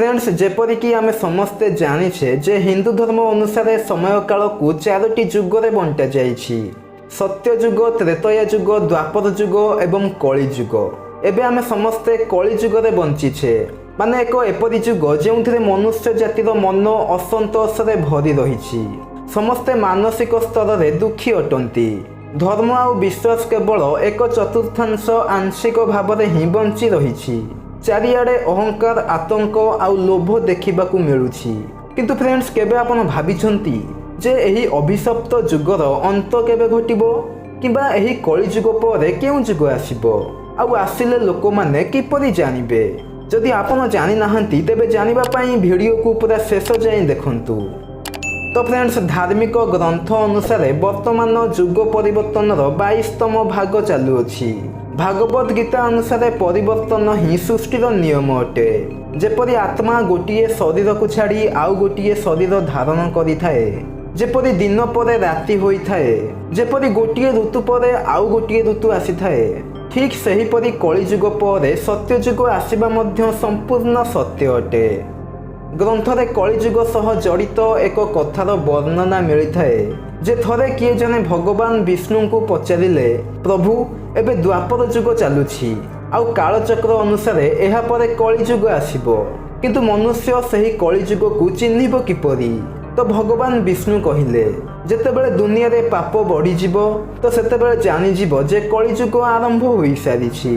Friends, जेपरिक आम समस्ते जाचे जे हिंदू धर्म अनुसार समय काल को 4टी जुगरे बंटा जाइछि। सत्य जुग, त्रेतया जुग, द्वापर जुग एवं कली जुग। एबे आमे समस्ते कली जुगरे बंचीछे, माने एक एपरि जुग जो मनुष्य जातिर मन असंतोष भरी रही। समस्ते मानसिक स्तर में दुखी अटंती। धर्म आ विश्वास केवल 1/4 आंशिक भाव में ही बंची रही। चारिआडे अहंकार, आतंक आउ लोभ देखा मिलूछि। किंतु फ्रेंड्स, केबे आपण भाबिछंती जे एही अभिशप्त जुगर अंत केबे घटिबो, किंबा एही कली जुग पर केउं जुग आसिबो, आउ आसिले लोक माने किपरि जानिबे? जदि आपण जानि नाहंती तेबे जानिबा पई वीडियो को पूरा शेष जाए देखंतु। तो फ्रेंड्स, धार्मिक ग्रंथ अनुसार वर्तमान जुग परिवर्तन 22तम भाग चालुअछि। भागवत गीता अनुसार परिवर्तन ही सृष्टिर नियम अटे। जेपरि आत्मा गोटिए शरीर को छाड़ी आउ गोटिए शरीर धारण करिथाए, जेपरि दिन पर राति होइथाए, जेपरि गोटिए ऋतु पर आउ गोटिए ऋतु आसीथाए, ठीक सेहीपरि कलिजुग पर सत्यजुग आसिबा मध्य संपूर्ण सत्य अटे। ग्रंथरे कलिजुग सह जड़ित एक कथार वर्णना मिलता है जे थरे किए जने भगवान विष्णु को पचारिले, प्रभु एबे द्वापर जुग चलुछि आउ कालचक्र अनुसार एहा परे कलिजुग आसिबो, किंतु मनुष्य सही कलिजुग को चिन्हिब किपरि? तो भगवान विष्णु कहिले, जेतेबेले दुनिया रे पाप बढ़ी जीवो तो सेतेबेले जानि जीवो जे कलिजुग आरंभ होई सारिछि।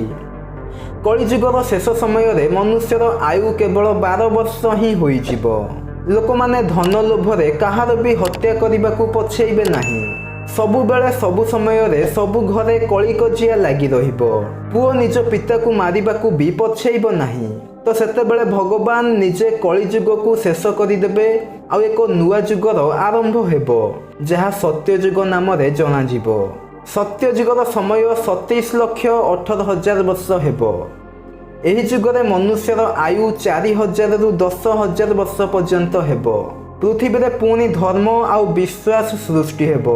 कलिजुगर शेष समय रे मनुष्यर आयु केवल 12 वर्ष ही होई जीवो। लोक माने धन लोभरे कहार भी हत्या करने को पछेइबे नाही। सबु बेले सबु समय रे सबु घरे कली कजिया लागी रहिबो। पुओ निज पिता को मारिबा को भी पछेइबो नाही। तो सेतेबेले भगवान निजे कलिजुग को शेष करदेबे आ एक नुआ जुगर आरंभ हेबो, जहा सत्यजुग नाम रे जना जीवो। सत्यजुगर समय 27,18,000 वर्ष हेबो। एही जुगरे मनुष्यर आयु 4,000 रु 10,000 वर्ष पर्यंत हेबो। पृथ्वी रे पुणी धर्म आउ विश्वास सृष्टि हेबो।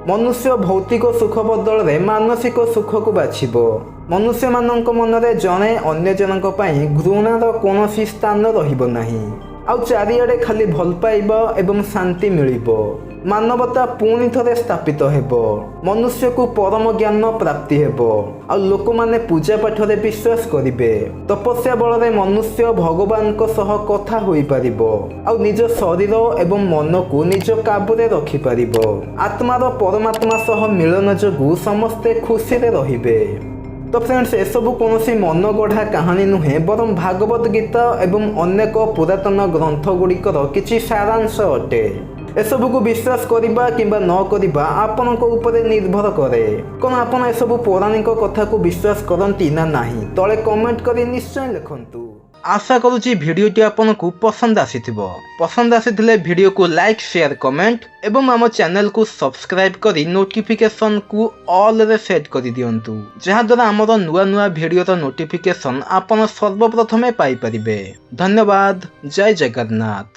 मनुष्य भौतिक सुख बदल रे मानसिक सुख को बाछिबो। मनुष्य मानक मनरे जने अन्य जनक पई घृणार कोनोसी स्थान रहिबो नाही। आउ चारिआडे खाली भल पाइबा एवं शांति मिलिबो। मानवता पुणी थरे स्थापित हेबो। मनुष्य को परम ज्ञान प्राप्ति हेबो। आ लोक माने पूजा पाठ रे विश्वास करिवे। तपस्या बल रे मनुष्य भगवान को सह कथा होई परिबो। आ निज शरीर एवं मन को निज काबू रे रखि परिबो। आत्मार परमात्मा सह मिलन जोगु समस्ते खुशी रे रहिबे। तो फ्रेंड्स, एसबू कौन मन गढ़ा कहानी नुहे, बरम भागवत गीता एवं अनेक पुरातन ग्रंथ गुड़िकर किछि सारांश अटे। एसबू को विश्वास करबा किंबा न करबा आपनक ऊपर निर्भर करे। कौन आपन एसबू पौराणिक कथा को विश्वास करती ना नाही, तले कमेंट करी निश्चय लिखंतु। आशा करुछि भिडियोटी आपनकु पसंद आसीथिबो। पसंद आसीथिले भिडियो को लाइक, शेयर, कमेंट एवं आम चैनल को सब्सक्राइब करी नोटिफिकेशन को ऑल रे सेट करि दियंतु, जहा द्वारा हमर नुआ नुआ भिडियोर नोटिफिकेशन आपन सर्वप्रथमे पाई परिबे। धन्यवाद। जय जगन्नाथ।